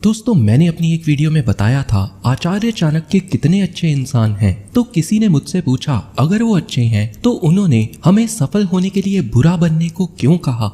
दोस्तों, मैंने अपनी एक वीडियो में बताया था आचार्य चाणक्य कितने अच्छे इंसान हैं। तो किसी ने मुझसे पूछा अगर वो अच्छे हैं तो उन्होंने हमें सफल होने के लिए बुरा बनने को क्यों कहा।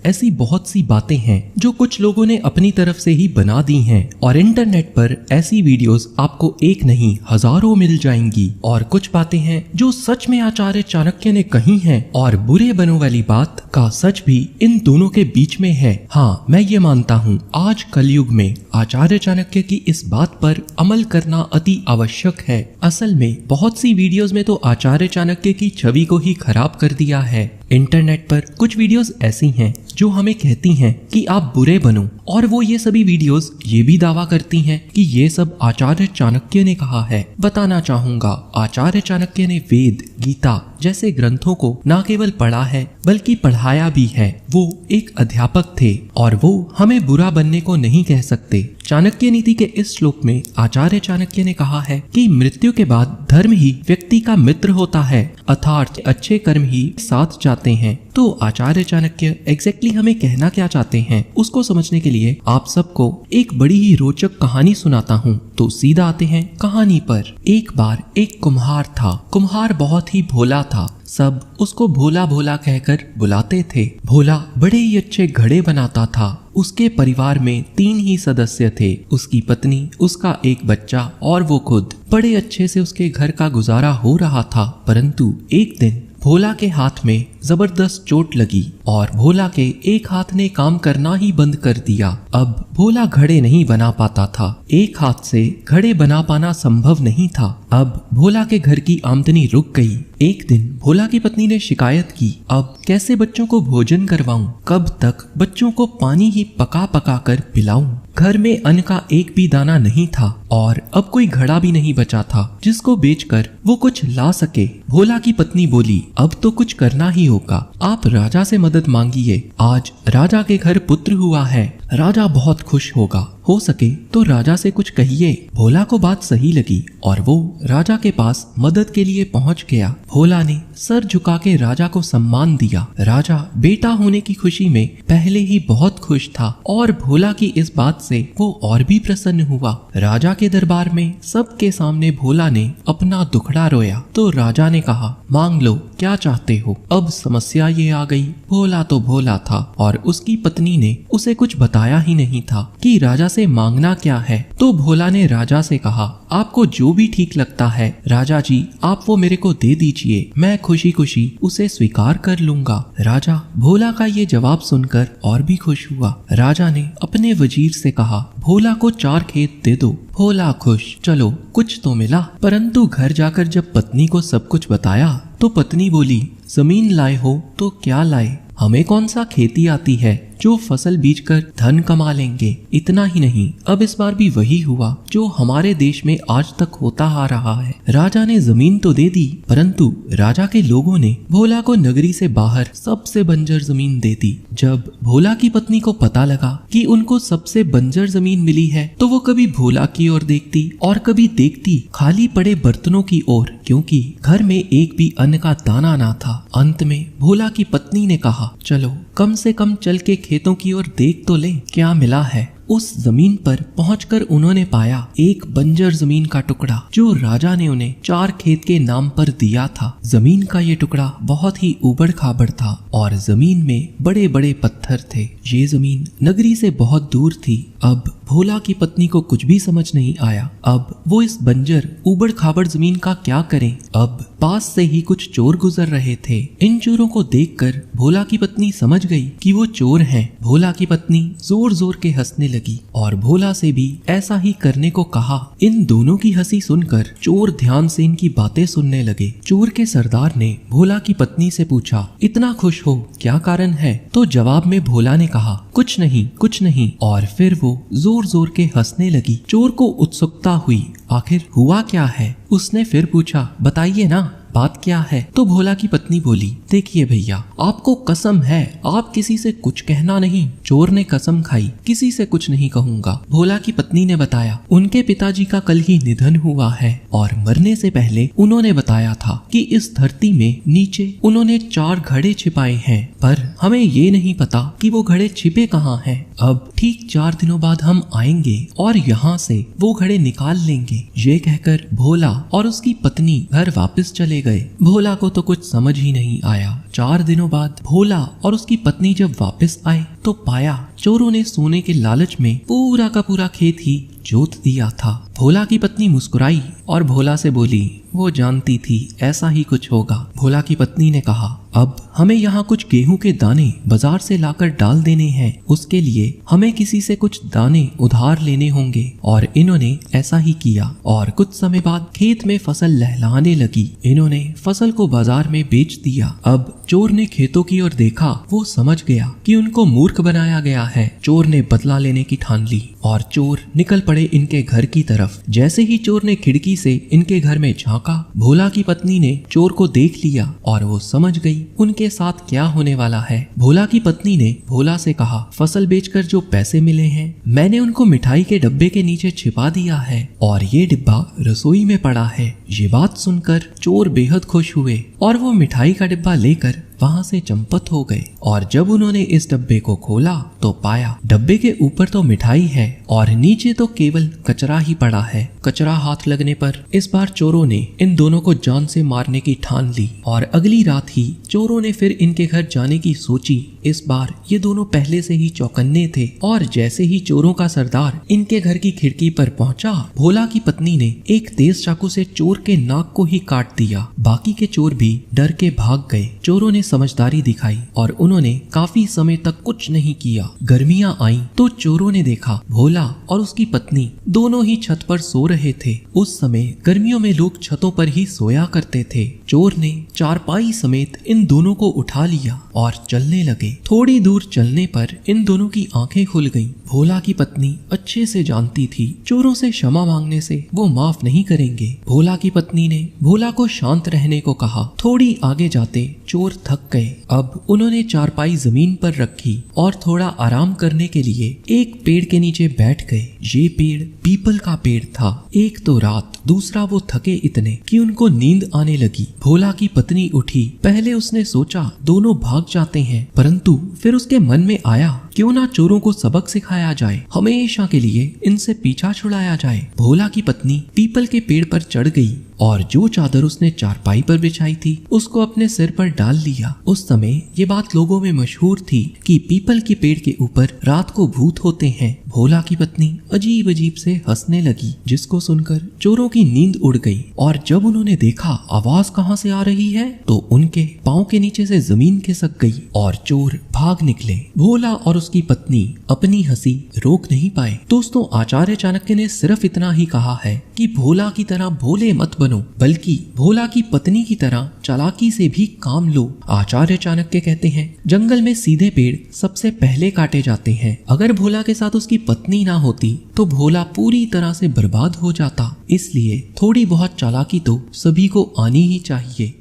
ऐसी बहुत सी बातें हैं जो कुछ लोगों ने अपनी तरफ से ही बना दी हैं और इंटरनेट पर ऐसी वीडियोस आपको एक नहीं हजारों मिल जाएंगी। और कुछ बातें हैं जो सच में आचार्य चाणक्य ने कही हैं और बुरे बनो वाली बात का सच भी इन दोनों के बीच में है। हाँ, मैं ये मानता हूँ आज कलयुग में आचार्य चाणक्य की इस बात पर अमल करना अति आवश्यक है। असल में बहुत सी वीडियोस में तो आचार्य चाणक्य की छवि को ही खराब कर दिया है। इंटरनेट पर कुछ वीडियोस ऐसी हैं जो हमें कहती हैं कि आप बुरे बनो, और वो ये सभी वीडियोस ये भी दावा करती हैं कि ये सब आचार्य चाणक्य ने कहा है। बताना चाहूंगा, आचार्य चाणक्य ने वेद, गीता जैसे ग्रंथों को न केवल पढ़ा है बल्कि पढ़ाया भी है। वो एक अध्यापक थे और वो हमें बुरा बनने को नहीं कह सकते। चाणक्य नीति के इस श्लोक में आचार्य चाणक्य ने कहा है कि मृत्यु के बाद धर्म ही व्यक्ति का मित्र होता है, अर्थात अच्छे कर्म ही साथ जाते हैं। तो आचार्य चाणक्य एग्जैक्टली हमें कहना क्या चाहते हैं उसको समझने के लिए आप सबको एक बड़ी ही रोचक कहानी सुनाता हूँ। तो सीधा आते हैं कहानी पर। एक बार एक कुम्हार था। कुम्हार बहुत ही भोला था। सब उसको भोला भोला कहकर बुलाते थे। भोला बड़े ही अच्छे घड़े बनाता था। उसके परिवार में 3 ही सदस्य थे, उसकी पत्नी, उसका एक बच्चा और वो खुद। बड़े अच्छे से उसके घर का गुजारा हो रहा था। परंतु एक दिन भोला के हाथ में जबरदस्त चोट लगी और भोला के एक हाथ ने काम करना ही बंद कर दिया। अब भोला घड़े नहीं बना पाता था। एक हाथ से घड़े बना पाना संभव नहीं था। अब भोला के घर की आमदनी रुक गई। एक दिन भोला की पत्नी ने शिकायत की, अब कैसे बच्चों को भोजन करवाऊं? कब तक बच्चों को पानी ही पका पका कर पिलाऊं? घर में अन्न का एक भी दाना नहीं था और अब कोई घड़ा भी नहीं बचा था जिसको बेचकर वो कुछ ला सके। भोला की पत्नी बोली, अब तो कुछ करना ही होगा, आप राजा से मदद मांगिए। आज राजा के घर पुत्र हुआ है, राजा बहुत खुश होगा, हो सके तो राजा से कुछ कहिए। भोला को बात सही लगी और वो राजा के पास मदद के लिए पहुंच गया। भोला ने सर झुका के राजा को सम्मान दिया। राजा बेटा होने की खुशी में पहले ही बहुत खुश था और भोला की इस बात से वो और भी प्रसन्न हुआ। राजा के दरबार में सबके सामने भोला ने अपना दुखड़ा रोया तो राजा ने कहा, मांग लो, क्या चाहते हो? अब समस्या ये आ गई, भोला तो भोला था और उसकी पत्नी ने उसे कुछ बताया ही नहीं था कि राजा से मांगना क्या है। तो भोला ने राजा से कहा, आपको जो भी ठीक लगता है राजा जी, आप वो मेरे को दे दीजिए, मैं खुशी खुशी उसे स्वीकार कर लूंगा। राजा भोला का ये जवाब सुनकर और भी खुश हुआ। राजा ने अपने वजीर से कहा, भोला को 4 खेत दे दो। भोला खुश, चलो कुछ तो मिला। परंतु घर जाकर जब पत्नी को सब कुछ बताया तो पत्नी बोली, जमीन लाए हो तो क्या लाए, हमें कौन सा खेती आती है जो फसल बीजकर धन कमा लेंगे। इतना ही नहीं, अब इस बार भी वही हुआ जो हमारे देश में आज तक होता आ रहा है। राजा ने जमीन तो दे दी, परंतु राजा के लोगों ने भोला को नगरी से बाहर सबसे बंजर जमीन दे दी। जब भोला की पत्नी को पता लगा कि उनको सबसे बंजर जमीन मिली है तो वो कभी भोला की ओर देखती और कभी देखती खाली पड़े बर्तनों की ओर, क्योंकि घर में एक भी अन्न का दाना ना था। अंत में भोला की पत्नी ने कहा, चलो कम से कम चल के खेतों की ओर देख तो ले क्या मिला है। उस जमीन पर पहुंचकर उन्होंने पाया एक बंजर जमीन का टुकड़ा जो राजा ने उन्हें 4 खेत के नाम पर दिया था। जमीन का ये टुकड़ा बहुत ही उबड़ खाबड़ था और जमीन में बड़े बड़े पत्थर थे। ये जमीन नगरी से बहुत दूर थी। अब भोला की पत्नी को कुछ भी समझ नहीं आया। अब वो इस बंजर उबड़ खाबड़ जमीन का क्या करें। अब पास से ही कुछ चोर गुजर रहे थे। इन चोरों को देखकर भोला की पत्नी समझ गई कि वो चोर हैं। भोला की पत्नी जोर जोर के हंसने लगी और भोला से भी ऐसा ही करने को कहा। इन दोनों की हंसी सुनकर चोर ध्यान से इनकी बातें सुनने लगे। चोर के सरदार ने भोला की पत्नी से पूछा, इतना खुश हो, क्या कारण है? तो जवाब में भोला ने कहा, कुछ नहीं कुछ नहीं, और फिर वो जोर जोर के हंसने लगी। चोर को उत्सुकता हुई, आखिर हुआ क्या है? उसने फिर पूछा, बताइए ना। बात क्या है? तो भोला की पत्नी बोली, देखिए भैया, आपको कसम है आप किसी से कुछ कहना नहीं। चोर ने कसम खाई, किसी से कुछ नहीं कहूंगा। भोला की पत्नी ने बताया, उनके पिताजी का कल ही निधन हुआ है और मरने से पहले उन्होंने बताया था कि इस धरती में नीचे उन्होंने 4 घड़े छिपाए हैं, पर हमें ये नहीं पता कि वो घड़े छिपे कहाँ हैं। अब ठीक 4 दिनों बाद हम आएंगे और यहाँ से वो घड़े निकाल लेंगे। ये कहकर भोला और उसकी पत्नी घर वापस चले गए। भोला को तो कुछ समझ ही नहीं आया। 4 दिनों बाद भोला और उसकी पत्नी जब वापस आए तो पाया चोरों ने सोने के लालच में पूरा का पूरा खेत ही जोत दिया था। भोला की पत्नी मुस्कुराई और भोला से बोली, वो जानती थी ऐसा ही कुछ होगा। भोला की पत्नी ने कहा, अब हमें यहाँ कुछ गेहूं के दाने बाजार से लाकर डाल देने हैं, उसके लिए हमें किसी से कुछ दाने उधार लेने होंगे। और इन्होंने ऐसा ही किया और कुछ समय बाद खेत में फसल लहलहाने लगी। इन्होंने फसल को बाजार में बेच दिया। अब चोर ने खेतों की ओर देखा, वो समझ गया कि उनको मूर्ख बनाया गया है। चोर ने बदला लेने की ठान ली और चोर निकल पड़े इनके घर की तरफ। जैसे ही चोर ने खिड़की से इनके घर में झांका, भोला की पत्नी ने चोर को देख लिया और वो समझ गई उनके साथ क्या होने वाला है। भोला की पत्नी ने भोला से कहा, फसल बेचकर जो पैसे मिले हैं मैंने उनको मिठाई के डब्बे के नीचे छिपा दिया है और ये डिब्बा रसोई में पड़ा है। ये बात सुनकर चोर बेहद खुश हुए और वो मिठाई का डिब्बा लेकर वहां से चंपत हो गए। और जब उन्होंने इस डब्बे को खोला तो पाया डब्बे के ऊपर तो मिठाई है और नीचे तो केवल कचरा ही पड़ा है। कचरा हाथ लगने पर इस बार चोरों ने इन दोनों को जान से मारने की ठान ली और अगली रात ही चोरों ने फिर इनके घर जाने की सोची। इस बार ये दोनों पहले से ही चौकन्ने थे और जैसे ही चोरों का सरदार इनके घर की खिड़की पर पहुंचा, भोला की पत्नी ने एक तेज चाकू से चोर के नाक को ही काट दिया। बाकी के चोर भी डर के भाग गए। चोरों ने समझदारी दिखाई और उन्होंने काफी समय तक कुछ नहीं किया। गर्मियां आई तो चोरों ने देखा भोला और उसकी पत्नी दोनों ही छत पर सो रहे थे। उस समय गर्मियों में लोग छतों पर ही सोया करते थे। चोर ने चारपाई समेत इन दोनों को उठा लिया और चलने लगे। थोड़ी दूर चलने पर इन दोनों की आंखें खुल गईं। भोला की पत्नी अच्छे से जानती थी चोरों से क्षमा मांगने से वो माफ नहीं करेंगे। भोला की पत्नी ने भोला को शांत रहने को कहा। थोड़ी आगे जाते चोर थक गए। अब उन्होंने चारपाई जमीन पर रखी और थोड़ा आराम करने के लिए एक पेड़ के नीचे बैठ गए। ये पेड़ पीपल का पेड़ था। एक तो रात, दूसरा वो थके इतने कि उनको नींद आने लगी। भोला की पत्नी उठी। पहले उसने सोचा दोनों भाग जाते हैं, परंतु फिर उसके मन में आया क्यों ना चोरों को सबक सिखाया जाए, हमेशा के लिए इनसे पीछा छुड़ाया जाए। भोला की पत्नी पीपल के पेड़ पर चढ़ गई और जो चादर उसने चारपाई पर बिछाई थी उसको अपने सिर पर डाल लिया। उस समय ये बात लोगों में मशहूर थी कि पीपल के पेड़ के ऊपर रात को भूत होते हैं। भोला की पत्नी अजीब अजीब से हंसने लगी, जिसको सुनकर चोरों की नींद उड़ गई। और जब उन्होंने देखा आवाज कहाँ से आ रही है तो उनके पाँव के नीचे से जमीन खिसक गई और चोर भाग निकले। भोला और उसकी पत्नी अपनी हंसी रोक नहीं पाए। दोस्तों, आचार्य चाणक्य ने सिर्फ इतना ही कहा है कि भोला की तरह भोले मत बनो, बल्कि भोला की पत्नी की तरह चालाकी से भी काम लो। आचार्य चाणक्य कहते हैं जंगल में सीधे पेड़ सबसे पहले काटे जाते हैं। अगर भोला के साथ उसकी पत्नी ना होती तो भोला पूरी तरह से बर्बाद हो जाता। इसलिए थोड़ी बहुत चालाकी तो सभी को आनी ही चाहिए।